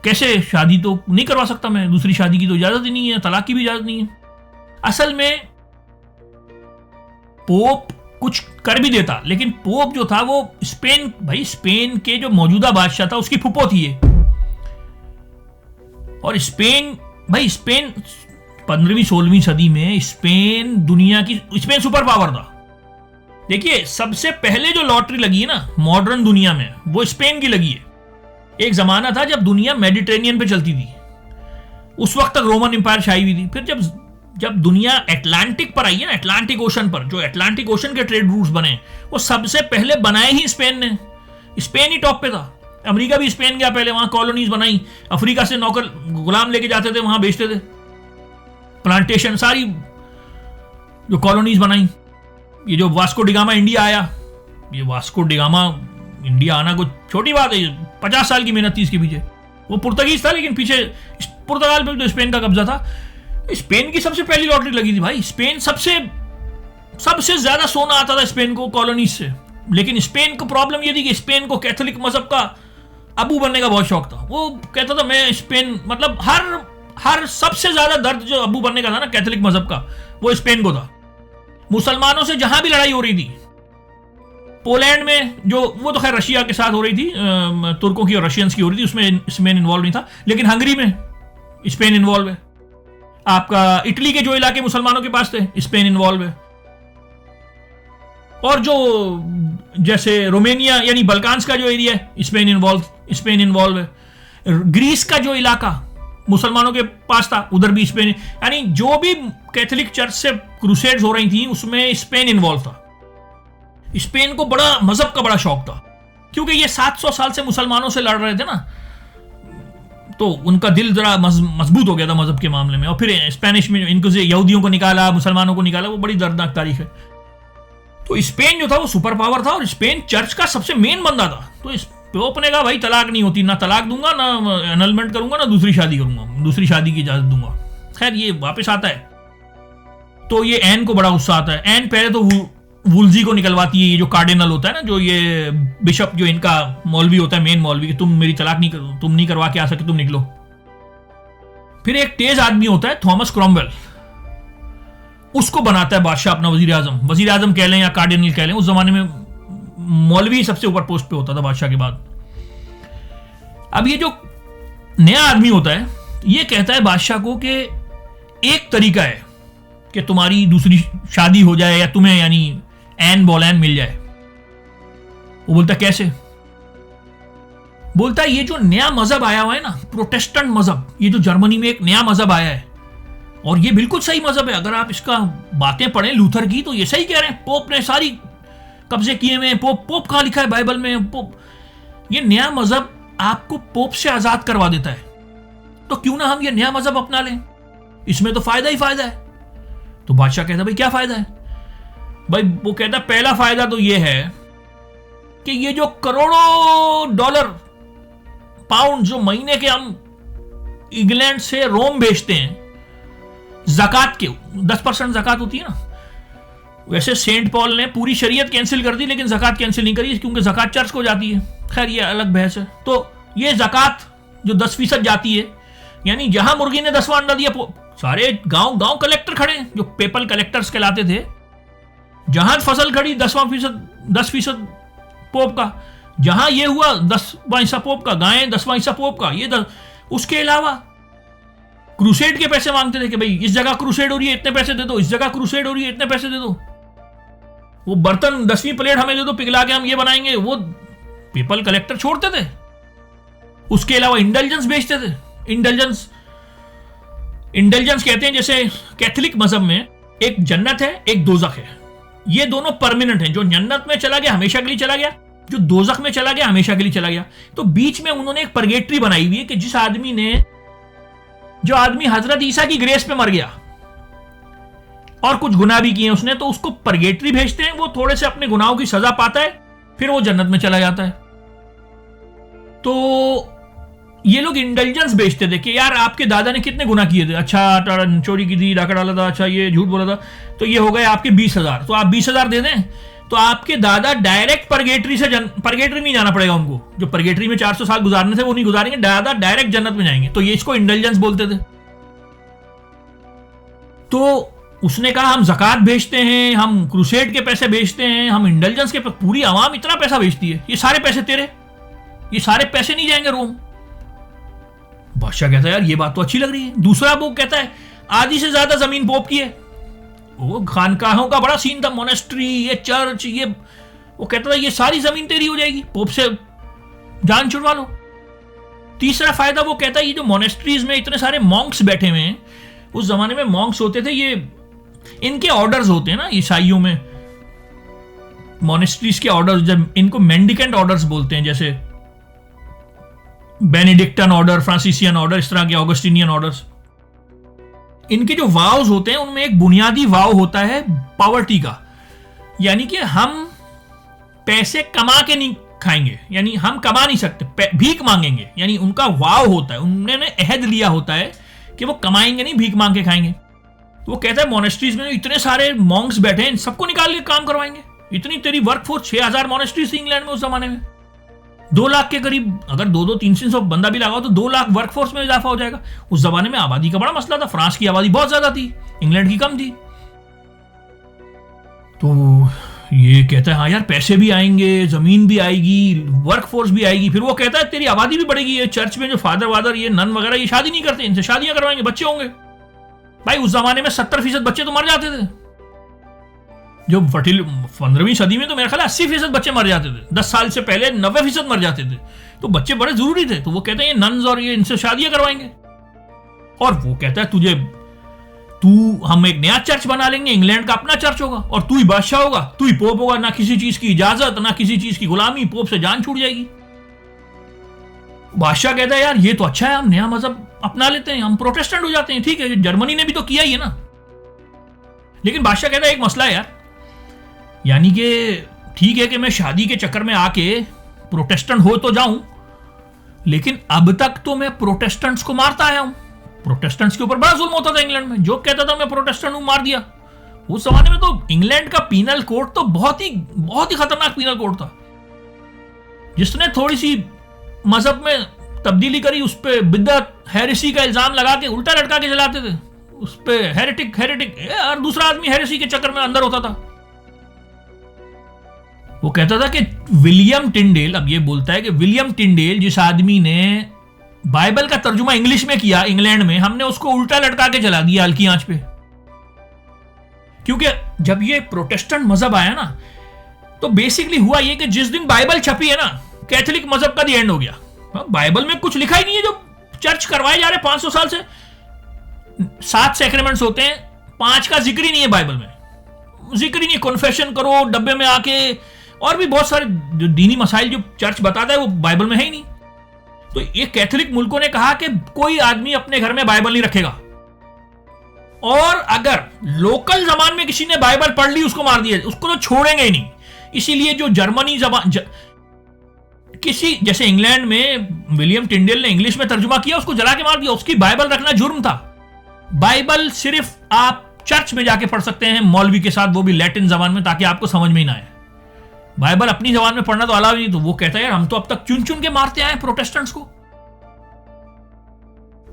कैसे शादी तो नहीं करवा सकता मैं, दूसरी शादी की तो इजाजत ही नहीं है, तलाक की भी इजाजत नहीं है। असल में पोप कुछ कर भी देता, लेकिन पोप जो था वो स्पेन के जो मौजूदा बादशाह था उसकी फुप्पो थी ये। और स्पेन 15वीं-16वीं सदी में स्पेन सुपर पावर था। देखिए सबसे पहले जो लॉटरी लगी है ना मॉडर्न दुनिया में, वो स्पेन की लगी है। एक जमाना था जब दुनिया मेडिटेरेनियन पे चलती थी, उस वक्त तक रोमन एम्पायर छाई हुई थी। फिर जब दुनिया अटलांटिक पर आई है ना, अटलांटिक ओशन पर, जो अटलांटिक ओशन के ट्रेड रूट्स बने, वो सबसे पहले बनाए ही स्पेन ने। स्पेन ही टॉप पे था। अमेरिका भी स्पेन गया पहले, वहां कॉलोनीज बनाई, अफ्रीका से नौकर गुलाम लेके जाते थे, वहां बेचते थे, प्लांटेशन, सारी जो कॉलोनीज बनाई। ये जो वास्को डिगामा इंडिया आया, ये वास्को डिगामा इंडिया आना कोई छोटी बात है, 50 साल की मेहनत थी इसके पीछे। वो पुर्तगीज था, लेकिन पीछे पुर्तगाल पे तो स्पेन का कब्जा था। स्पेन की सबसे पहली लॉटरी लगी थी भाई। स्पेन सबसे ज्यादा सोना आता था स्पेन को कॉलोनीज से। लेकिन स्पेन को प्रॉब्लम ये थी कि स्पेन को कैथोलिक मजहब का अबू बनने का बहुत शौक था। वो कहता था मैं स्पेन, मतलब हर सबसे ज्यादा दर्द जो अबू बनने का था ना कैथोलिक मजहब का, वो स्पेन को था। मुसलमानों से जहां भी लड़ाई हो रही थी, पोलैंड में जो, वो तो खैर रशिया के साथ हो रही थी, तुर्कों की और रशियंस की हो रही थी, उसमें स्पेन इन्वॉल्व नहीं था, लेकिन हंगरी में स्पेन इन्वॉल्व है। आपका इटली के जो इलाके मुसलमानों के पास थे, स्पेन इन्वॉल्व है। और जो जैसे रोमेनिया यानी बल्कान्स का जो एरिया है, स्पेन इन्वॉल्व है। ग्रीस का जो इलाका मुसलमानों के पास था, उधर भी स्पेन, यानी जो भी कैथोलिक चर्च से क्रूसेड्स हो रही थी उसमें स्पेन इन्वॉल्व था। स्पेन को मजहब का बड़ा शौक था, क्योंकि ये 700 साल से मुसलमानों से लड़ रहे थे ना, तो उनका दिल जरा मजबूत हो गया था मजहब के मामले में। और फिर स्पेनिश में इनको यहूदियों को निकाला, मुसलमानों को निकाला, वो बड़ी दर्दनाक तारीख है। तो स्पेन जो था वो सुपर पावर था, और स्पेन चर्च का सबसे मेन बंदा था। तो पोप ने कहा भाई तलाक नहीं होती, ना तलाक दूंगा, ना एनलमेंट करूंगा, ना दूसरी शादी करूंगा, दूसरी शादी की इजाजत दूंगा। खैर ये वापस आता है तो ये एन को बड़ा गुस्सा आता है। एन पहले तो वुल्जी को निकलवाती है, ये जो कार्डिनल होता है ना, जो ये बिशप, जो इनका मौलवी होता है, मेन मौलवी, कि तुम मेरी तलाक नहीं, तुम नहीं करवा के आ सके, तुम निकलो। फिर एक तेज आदमी होता है थॉमस क्रॉमवेल, उसको बनाता है बादशाह अपना वजीर आजम। वजीर आजम कह लें या कार्डिनल कह लें, उस जमाने में मौलवी सबसे ऊपर पोस्ट पे होता था बादशाह के बाद। अब ये जो नया आदमी होता है, ये कहता है बादशाह को कि एक तरीका है कि तुम्हारी दूसरी शादी हो जाए या तुम्हें यानी एन बोलेन मिल जाए। वो बोलता कैसे? बोलता है ये जो नया मजहब आया हुआ है ना, प्रोटेस्टेंट मजहब, ये जो जर्मनी में एक नया मजहब आया है, और ये बिल्कुल सही मजहब है। अगर आप इसका बातें पढ़ें लूथर की, तो ये सही कह रहे हैं, पोप ने सारी कब्जे किए हुए हैं। पोप कहां लिखा है बाइबल में? पोप, ये नया मजहब आपको पोप से आजाद करवा देता है, तो क्यों ना हम ये नया मजहब अपना लें, इसमें तो फायदा ही फायदा है। तो बादशाह कहता भाई क्या फायदा है? भाई वो कहता पहला फायदा तो ये है कि ये जो करोड़ों डॉलर पाउंड जो महीने के हम इंग्लैंड से रोम भेजते हैं, ज़कात के 10% ज़कात होती है ना। वैसे सेंट पॉल ने पूरी शरीयत कैंसिल कर दी, लेकिन ज़कात कैंसिल नहीं करी, क्योंकि ज़कात चर्च को जाती है। खैर ये अलग बहस है। तो ये ज़कात जो 10% जाती है, यानी जहां मुर्गी ने 10वां अंडा दिया, सारे गांव कलेक्टर खड़े हैं जो पेपल कलेक्टर्स कहलाते थे। जहां फसल खड़ी 10% पोप का, जहां ये हुआ 10वां हिस्सा पोप का, गायें 10वां हिस्सा पोप का, ये उसके अलावा क्रूसेड के पैसे मांगते थे कि भाई इस जगह क्रूसेड हो रही है इतने पैसे दे दो, इस जगह क्रूसेड हो रही है इतने पैसे दे दो, वो बर्तन 10वीं प्लेट हमें दे दो, पिघला के हम ये बनाएंगे, वो पेपल कलेक्टर छोड़ते थे। उसके अलावा इंटेलिजेंस बेचते थे। इंटेलिजेंस कहते हैं, जैसे कैथोलिक मजहब में एक जन्नत है एक दोजख है, ये दोनों परमानेंट हैं। जो जन्नत में चला गया हमेशा के लिए चला गया, जो दोजख में चला गया हमेशा के लिए चला गया। तो बीच में उन्होंने एक परगेटरी बनाई हुई है कि जो आदमी हजरत ईसा की ग्रेस पे मर गया और कुछ गुनाह भी किए उसने, तो उसको परगेटरी भेजते हैं, वो थोड़े से अपने गुनाहों की सजा पाता है, फिर वो जन्नत में चला जाता है। तो ये लोग इंटेलिजेंस बेचते थे कि यार आपके दादा ने कितने गुनाह किए थे, अच्छा चोरी की थी, डाका डाला था, अच्छा ये झूठ बोला था, तो ये हो गए आपके 20,000, तो आप 20,000 दे दें, तो आपके दादा डायरेक्ट परगेटरी नहीं जाना पड़ेगा उनको। जो परगेटरी में 400 साल गुजारने थे वो नहीं गुजारेंगे, दादा डायरेक्ट जन्नत में जाएंगे। तो ये इसको इंटेलिजेंस बोलते थे। तो उसने कहा हम ज़कात भेजते हैं, हम क्रूसेड के पैसे भेजते हैं, हम इंटेलिजेंस के, पूरी आवाम इतना पैसा भेजती है, ये सारे पैसे तेरे, ये सारे पैसे नहीं जाएंगे रोम। बादशाह कहता है यार ये बात तो अच्छी लग रही है। दूसरा वो कहता है आधी से ज्यादा जमीन पोप की है। वो खानकाहों का बड़ा सीन था, मोनेस्ट्री, ये चर्च, ये, वो कहता था ये सारी जमीन तेरी हो जाएगी, पोप से जान छुड़वा लो। तीसरा फायदा वो कहता है ये जो मोनेस्ट्रीज में इतने सारे मॉन्क्स बैठे हुए हैं, उस जमाने में मॉन्क्स होते थे, ये इनके ऑर्डर्स होते हैं ना ईसाइयों में, मोनेस्ट्रीज के ऑर्डर्स, जब इनको मेंडिकेंट ऑर्डर्स बोलते हैं, जैसे बेनेडिक्टन ऑर्डर, फ्रांसिसियन ऑर्डर, इस तरह के ऑगस्टिनियन ऑर्डर्स। इनके जो वाव्स होते हैं उनमें एक बुनियादी वाव होता है पॉवर्टी का, यानी कि हम पैसे कमा के नहीं खाएंगे, यानी हम कमा नहीं सकते, भीख मांगेंगे, यानी उनका वाव होता है, उन्होंने अहद लिया होता है कि वो कमाएंगे नहीं, भीख मांग के खाएंगे। तो वो कहता है मोनेस्ट्रीज में इतने सारे मॉन्क्स बैठे हैं, सबको निकाल के काम करवाएंगे। इतनी तेरी वर्कफोर्स, 6,000 मोनेस्ट्रीज थी इंग्लैंड में उस जमाने में, 2 लाख के करीब, अगर 200-300 बंदा भी लगाओ तो 2 लाख वर्कफोर्स में इजाफा हो जाएगा। उस जमाने में आबादी का बड़ा मसला था, फ्रांस की आबादी बहुत ज्यादा थी, इंग्लैंड की कम थी। तो ये कहता है हाँ यार पैसे भी आएंगे, जमीन भी आएगी, वर्कफोर्स भी आएगी। फिर वो कहता है तेरी आबादी भी बढ़ेगी, ये चर्च में जो फादर वादर, ये नन वगैरह, ये शादी नहीं करते, इनसे शादियां करवाएंगे, बच्चे होंगे। भाई उस जमाने में 70% बच्चे तो मर जाते थे। जो 15वीं सदी में तो मेरा ख्याल 80% बच्चे मर जाते थे, 10 साल से पहले 90% मर जाते थे। तो बच्चे बड़े जरूरी थे। तो वो कहते हैं ये नन्स और ये इनसे शादियां करवाएंगे। और वो कहता है हम एक नया चर्च बना लेंगे, इंग्लैंड का अपना चर्च होगा, और तू ही बादशाह होगा, तू ही पोप होगा, ना किसी चीज की इजाजत, ना किसी चीज की गुलामी, पोप से जान छूट जाएगी। बादशाह कहता है यार ये तो अच्छा है, हम नया मजहब अपना लेते हैं, हम प्रोटेस्टेंट हो जाते हैं। ठीक है, जर्मनी ने भी तो किया ही है ना। लेकिन बादशाह कहता है एक मसला है यार, यानी कि ठीक है कि मैं शादी के चक्कर में आके प्रोटेस्टेंट हो तो जाऊं, लेकिन अब तक तो मैं प्रोटेस्टेंट्स को मारता आया हूं। प्रोटेस्टेंट्स के ऊपर बड़ा जुल्म होता था इंग्लैंड में, जो कहता था मैं प्रोटेस्टेंट हूं मार दिया। उस जमाने में तो इंग्लैंड का पीनल कोड तो बहुत ही खतरनाक पीनल कोड था। जिसने थोड़ी सी मजहब में तब्दीली करी उस पर बिद्दत हेरेसी का इल्जाम लगा के उल्टा लटका के चलाते थे, उस पर हेरेटिक और दूसरा आदमी हेरेसी के चक्कर में अंदर होता था। वो कहता था कि विलियम टिंडेल, अब ये बोलता है कि विलियम टिंडेल जिस आदमी ने बाइबल का तर्जुमा इंग्लिश में किया इंग्लैंड में, हमने उसको उल्टा लटका के चला दिया हल्की आंच पे। क्योंकि जब ये प्रोटेस्टेंट मजहब आया ना, तो बेसिकली हुआ ये कि जिस दिन बाइबल छपी है ना, कैथोलिक मजहब का दी एंड हो गया। बाइबल में कुछ लिखा ही नहीं है जो चर्च करवाए जा रहे 500 साल से। 7 सैक्रेमेंट्स होते हैं, 5 का जिक्र ही नहीं है बाइबल में, जिक्र ही नहीं। कॉन्फेशन करो डब्बे में आके, और भी बहुत सारे जो दीनी मसाइल जो चर्च बताता है वो बाइबल में है ही नहीं। तो ये कैथोलिक मुल्कों ने कहा कि कोई आदमी अपने घर में बाइबल नहीं रखेगा, और अगर लोकल जबान में किसी ने बाइबल पढ़ ली उसको मार दिया, उसको तो छोड़ेंगे ही नहीं। इसीलिए जो जर्मनी जबान किसी जैसे इंग्लैंड में विलियम टिंडेल ने इंग्लिश में तर्जुमा किया, उसको जला के मार दिया। उसकी बाइबल रखना जुर्म था। बाइबल सिर्फ आप चर्च में जाके पढ़ सकते हैं मौलवी के साथ, वो भी लैटिन जबान में, ताकि आपको समझ में ही ना आए। बाइबल अपनी जबान में पढ़ना तो अलाउ नहीं। तो वो कहता है यार हम तो अब तक चुन चुन के मारते आए प्रोटेस्टेंट्स को।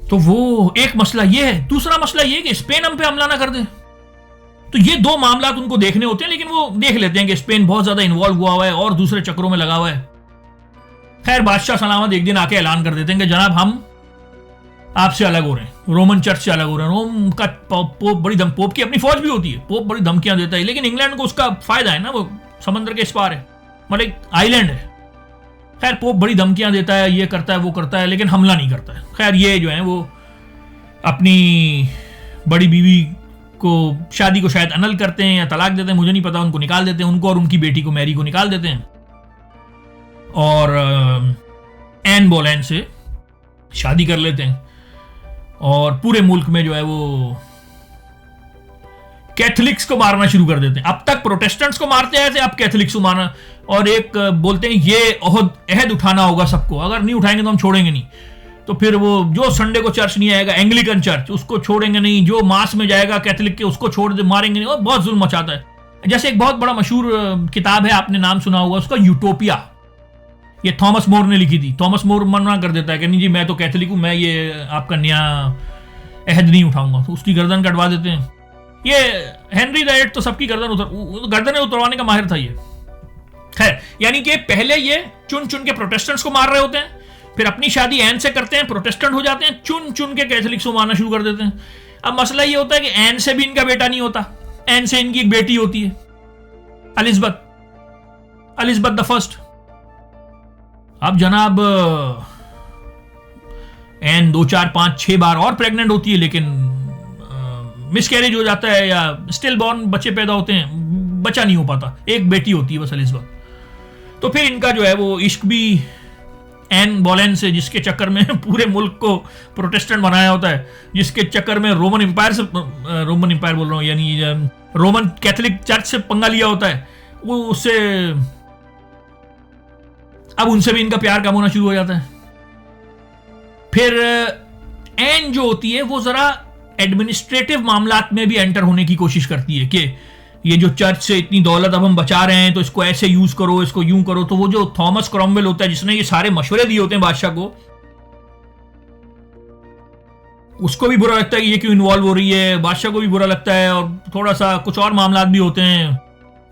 तो वो एक मसला ये है। दूसरा मसला ये कि स्पेन हम पे हमला ना कर दे। तो ये 2 मामला उनको देखने होते हैं, लेकिन वो देख लेते हैं कि स्पेन बहुत ज्यादा इन्वॉल्व हुआ हुआ है और दूसरे चक्रों में लगा हुआ है। खैर बादशाह सलामत एक दिन आके ऐलान कर देते हैं कि जनाब हम आपसे अलग हो रहे हैं, रोमन चर्च से अलग हो रहे हैं। रोम का पोप बड़ी पोप की अपनी फौज भी होती है, पोप बड़ी धमकियां देता है, लेकिन इंग्लैंड को उसका फायदा है ना, वो समुद्र के इस पार है, मतलब एक आइलैंड है। खैर पोप बड़ी धमकियां देता है, ये करता है वो करता है, लेकिन हमला नहीं करता है। खैर ये जो है वो अपनी बड़ी बीवी को शादी को शायद अनल करते हैं या तलाक देते हैं, मुझे नहीं पता, उनको निकाल देते हैं, उनको और उनकी बेटी को मैरी को निकाल देते हैं, और एन बोलेन से शादी कर लेते हैं। और पूरे मुल्क में जो है वो कैथोलिक्स को मारना शुरू कर देते हैं। अब तक प्रोटेस्टेंट्स को मारते आए थे, अब कैथोलिक्स को मारना। और एक बोलते हैं ये अहद उठाना होगा सबको, अगर नहीं उठाएंगे तो हम छोड़ेंगे नहीं। तो फिर वो जो संडे को चर्च नहीं आएगा एंग्लिकन चर्च, उसको छोड़ेंगे नहीं, जो मास में जाएगा कैथोलिक के उसको छोड़ दे, मारेंगे नहीं। और बहुत जुल्म मचाता है। जैसे एक बहुत बड़ा मशहूर किताब है, आपने नाम सुना होगा उसका, यूटोपिया। ये थॉमस मोर ने लिखी थी। थॉमस मोर मना कर देता है कि नहीं जी मैं तो कैथोलिक हूं, मैं ये आपका नया अहद नहीं उठाऊंगा, तो उसकी गर्दन कटवा देते हैं। ये हेनरी द 8 तो सबकी गर्दनें उतरवाने का माहिर था ये। खैर यानी कि पहले ये चुन चुन के प्रोटेस्टेंट्स को मार रहे होते हैं, फिर अपनी शादी एन से करते हैं, प्रोटेस्टेंट हो जाते हैं, चुन चुन के कैथोलिक्स को मारना शुरू कर देते हैं। अब मसला ये होता है कि एन से भी इनका बेटा नहीं होता, एन से इनकी एक बेटी होती है, एलिजबेथ द फर्स्ट। अब जनाब एन 2, 4, 5, 6 बार और प्रेग्नेंट होती है, लेकिन मिसकैरेज हो जाता है या स्टिल बॉर्न बच्चे पैदा होते हैं, बच्चा नहीं हो पाता, एक बेटी होती है बस एलिजबेथ। तो फिर इनका जो है वो इश्क भी एन बोलेन से, जिसके चक्कर में पूरे मुल्क को प्रोटेस्टेंट बनाया होता है, जिसके चक्कर में रोमन इंपायर बोल रहा हूँ, यानी रोमन कैथोलिक चर्च से पंगा लिया होता है, वो उससे अब उनसे भी इनका प्यार कम होना शुरू हो जाता है। फिर एन जो होती है वो जरा एडमिनिस्ट्रेटिव मामलात में भी एंटर होने की कोशिश करती है कि ये जो चर्च से इतनी दौलत अब हम बचा रहे हैं तो इसको ऐसे यूज करो, इसको यूं करो। तो वो जो थॉमस क्रॉमवेल होता है जिसने ये सारे मशवरे दिए होते हैं बादशाह को, उसको भी बुरा लगता है कि ये क्यों इन्वॉल्व हो रही है, बादशाह को भी बुरा लगता है, और थोड़ा सा कुछ और मामलात भी होते हैं।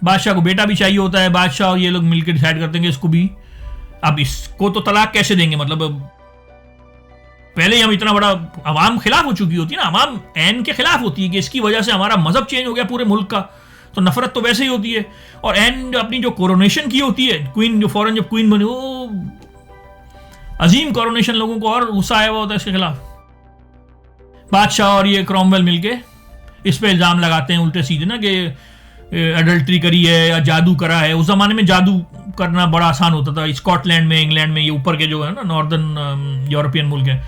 बादशाह को बेटा भी चाहिए होता है, बादशाह और ये लोग मिलकर डिसाइड करते हैं कि इसको भी, अब इसको तो तलाक कैसे देंगे, मतलब पहले ही हम इतना बड़ा, अवाम खिलाफ हो चुकी होती है ना, अवाम एन के खिलाफ होती है कि इसकी वजह से हमारा मजहब चेंज हो गया पूरे मुल्क का, तो नफरत तो वैसे ही होती है। और एन जो अपनी जो कोरोनेशन की होती है, क्वीन जो फौरन जब क्वीन बनी, वो अजीम कोरोनेशन, लोगों को और गुस्सा आया हुआ होता है इसके खिलाफ। बादशाह और ये क्रॉमवेल मिलके इस पे इल्जाम लगाते हैं उल्टे सीधे ना कि एडल्ट्री करी है या जादू करा है। उस जमाने में जादू करना बड़ा आसान होता था। स्कॉटलैंड में, इंग्लैंड में, ये ऊपर के जो है ना नॉर्दर्न यूरोपियन मुल्क है,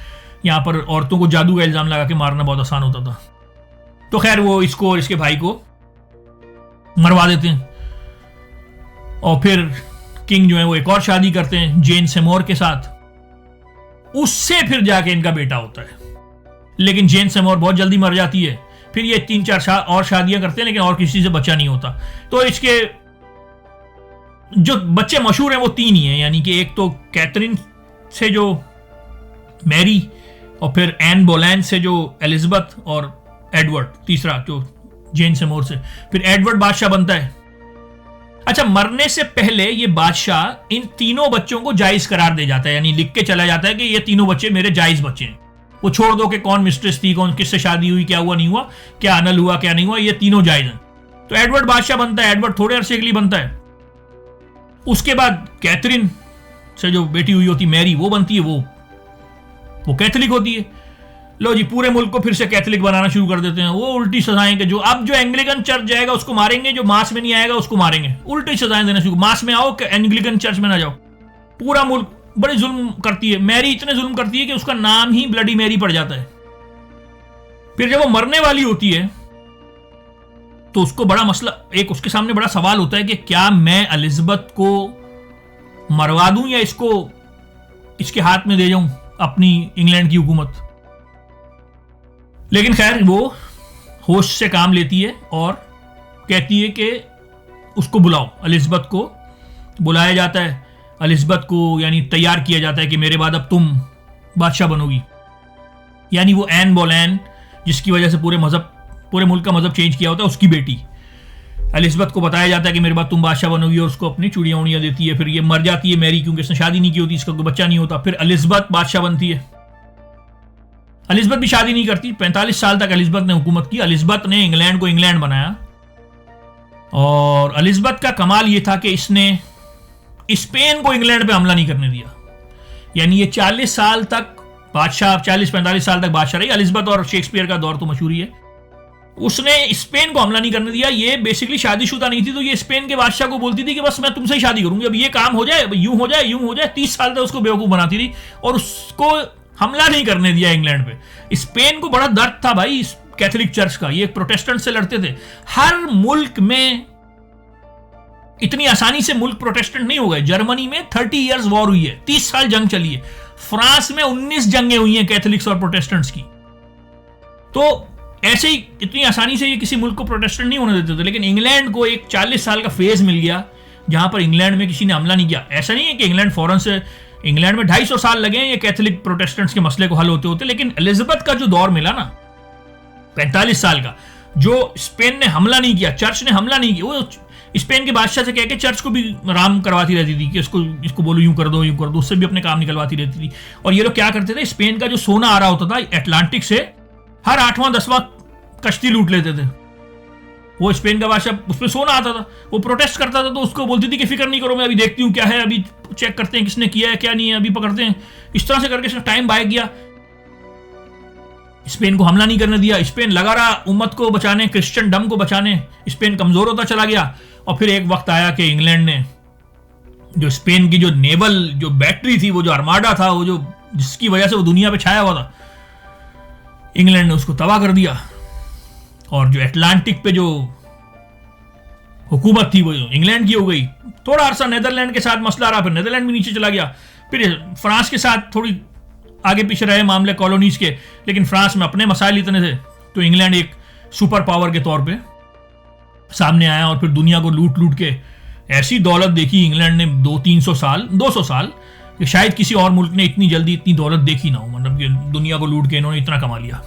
यहाँ पर औरतों को जादू का इल्जाम लगा के मारना बहुत आसान होता था। तो खैर वो इसको और इसके भाई को मरवा देते हैं, और फिर किंग जो है वो एक और शादी करते हैं जेन सेमोर के साथ। उससे फिर जाके इनका बेटा होता है, लेकिन जेन सेमोर बहुत जल्दी मर जाती है। फिर ये 3-4 और शादियां करते हैं, लेकिन और किसी से बच्चा नहीं होता। तो इसके जो बच्चे मशहूर हैं वो 3 ही हैं, यानी कि एक तो कैथरीन से जो मैरी, और फिर एन बोलेन से जो एलिजाबेथ, और एडवर्ड तीसरा जो जेन सेमोर से। फिर एडवर्ड बादशाह बनता है। अच्छा, मरने से पहले ये बादशाह इन तीनों बच्चों को जायज करार दे जाता है, यानी लिख के चला जाता है कि ये तीनों बच्चे मेरे जायज बच्चे हैं। वो छोड़ दो कि कौन मिस्ट्रेस थी, कौन किससे शादी हुई, क्या हुआ नहीं हुआ, क्या अनल हुआ क्या नहीं हुआ, ये तीनों जायज हैं। तो एडवर्ड बादशाह बनता है। एडवर्ड थोड़े अरसे के लिए बनता है। उसके बाद कैथरीन से जो बेटी हुई होती मैरी, वो बनती है, वो कैथोलिक होती है। लो जी, पूरे मुल्क को फिर से कैथोलिक बनाना शुरू कर देते हैं। वो उल्टी सजाएं कि जो अब जो एंग्लिकन चर्च जाएगा उसको मारेंगे, जो मास में नहीं आएगा उसको मारेंगे। उल्टी सजाएं देना शुरू, मास में आओ एंग्लिकन चर्च में ना जाओ। पूरा मुल्क बड़े जुल्म करती है। मैरी इतने जुल्म करती है कि उसका नाम ही ब्लडी मैरी पड़ जाता है। फिर जब वो मरने वाली होती है तो उसको बड़ा मसला, एक उसके सामने बड़ा सवाल होता है कि क्या मैं एलिजाबेथ को मरवा दूं या इसको इसके हाथ में दे जाऊं अपनी इंग्लैंड की हुकूमत। लेकिन खैर वो होश से काम लेती है और कहती है कि उसको बुलाओ। एलिजाबेथ को बुलाया जाता है। एलिजाबेथ को यानी तैयार किया जाता है कि मेरे बाद अब तुम बादशाह बनोगी। यानी वो एन बोलेन, जिसकी वजह से पूरे मुल्क का मजहब चेंज किया होता है, उसकी बेटी एलिजाबेथ को बताया जाता है कि मेरे बाद तुम बादशाह बनोगी, और उसको अपनी चूड़ियां उड़ियां देती है। फिर ये मर जाती है मैरी, क्योंकि इसने शादी नहीं की होती, इसका कोई बच्चा नहीं होता। फिर एलिजाबेथ बादशाह बनती है। एलिजाबेथ भी शादी नहीं करती। 45 साल तक एलिजाबेथ ने हुकूमत की। एलिजाबेथ ने इंग्लैंड को इंग्लैंड बनाया। और एलिजाबेथ का कमाल यह था कि इसने स्पेन को इंग्लैंड पे हमला नहीं करने दिया। यानी ये 40 साल तक बादशाह, 40-45 साल तक बादशाह रही एलिजाबेथ, और शेक्सपियर का दौर तो मशहूर ही है। उसने स्पेन को हमला नहीं करने दिया। ये बेसिकली शादीशुदा नहीं थी, तो ये स्पेन के बादशाह को बोलती थी कि बस मैं तुमसे ही शादी करूंगी, अब ये काम हो जाए, यूं हो जाए, यूं हो जाए। 30 साल तक उसको बेवकूफ बनाती थी और उसको हमला नहीं करने दिया इंग्लैंड पे। स्पेन को बड़ा दर्द था भाई कैथोलिक चर्च का। ये प्रोटेस्टेंट से लड़ते थे। हर मुल्क में इतनी आसानी से मुल्क प्रोटेस्टेंट नहीं हो गए। जर्मनी में 30 इयर्स वॉर हुई है, 30 साल जंग चली है। फ्रांस में 19 जंगें हुई हैं कैथोलिक्स और प्रोटेस्टेंट्स की। तो ऐसे ही इतनी आसानी से ये किसी मुल्क को प्रोटेस्टेंट नहीं होने देते थे। लेकिन इंग्लैंड को एक 40 साल का फेज मिल गया जहां पर इंग्लैंड में किसी ने हमला नहीं किया। ऐसा नहीं है कि इंग्लैंड फौरन से, इंग्लैंड में 250 साल लगे हैं ये कैथोलिक प्रोटेस्टेंट्स के मसले को हल होते होते। लेकिन एलिजाबेथ का जो दौर मिला ना 45 साल का, जो स्पेन ने हमला नहीं किया, चर्च ने हमला नहीं किया, वो स्पेन के बादशाह से कह के चर्च को भी राम करवाती रहती थी कि इसको बोलो यूं कर दो, यूं कर दो। उससे भी अपने काम निकलवाती रहती थी। और ये लोग क्या करते थे, स्पेन का जो सोना आ रहा होता था अटलांटिक से, हर 8वां-10वां कश्ती लूट लेते थे। वो स्पेन का बादशाह, उसमें सोना आता था, वो प्रोटेस्ट करता था तो उसको बोलती थी कि फिक्र नहीं करो, मैं अभी देखती हूँ क्या है, अभी चेक करते हैं किसने किया है क्या नहीं है, अभी पकड़ते हैं। इस तरह से करके इसने टाइम बाय किया, स्पेन को हमला नहीं करने दिया। स्पेन लगा रहा उम्मत को बचाने, क्रिश्चियन डम को बचाने। स्पेन कमजोर होता चला गया। और फिर एक वक्त आया कि इंग्लैंड ने जो स्पेन की जो नेवल जो बैटरी थी, वो जो आर्माडा था, वो जो जिसकी वजह से वो दुनिया पे छाया हुआ था, इंग्लैंड ने उसको तबाह कर दिया। और जो अटलांटिक पे जो हुकूमत थी वो इंग्लैंड की हो गई। थोड़ा अरसा नेदरलैंड के साथ मसला रहा, फिर नेदरलैंड भी नीचे चला गया। फिर फ्रांस के साथ थोड़ी आगे पीछे रहे मामले कॉलोनीज के, लेकिन फ्रांस में अपने मसाइल इतने थे तो इंग्लैंड एक सुपर पावर के तौर पे सामने आया। और फिर दुनिया को लूट लूट के ऐसी दौलत देखी इंग्लैंड ने 200 साल कि शायद किसी और मुल्क ने इतनी जल्दी इतनी दौलत देखी ना हो। मतलब कि दुनिया को लूट के इन्होंने इतना कमा लिया।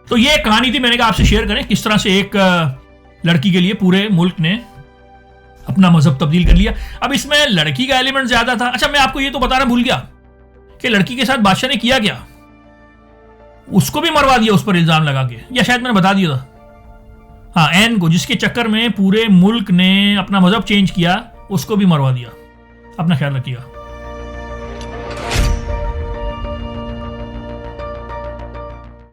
तो ये कहानी थी, मैंने कहा आपसे शेयर करें किस तरह से एक लड़की के लिए पूरे मुल्क ने अपना मजहब तब्दील कर लिया। अब इसमें लड़की का एलिमेंट ज्यादा था। अच्छा, मैं आपको ये तो बताना भूल गया कि लड़की के साथ बादशाह ने किया क्या, उसको भी मरवा दिया उस पर इल्जाम लगा के, या शायद मैंने बता दिया था। हाँ, एन को, जिसके चक्कर में पूरे मुल्क ने अपना मजहब चेंज किया, उसको भी मरवा दिया। अपना ख्याल रखिएगा।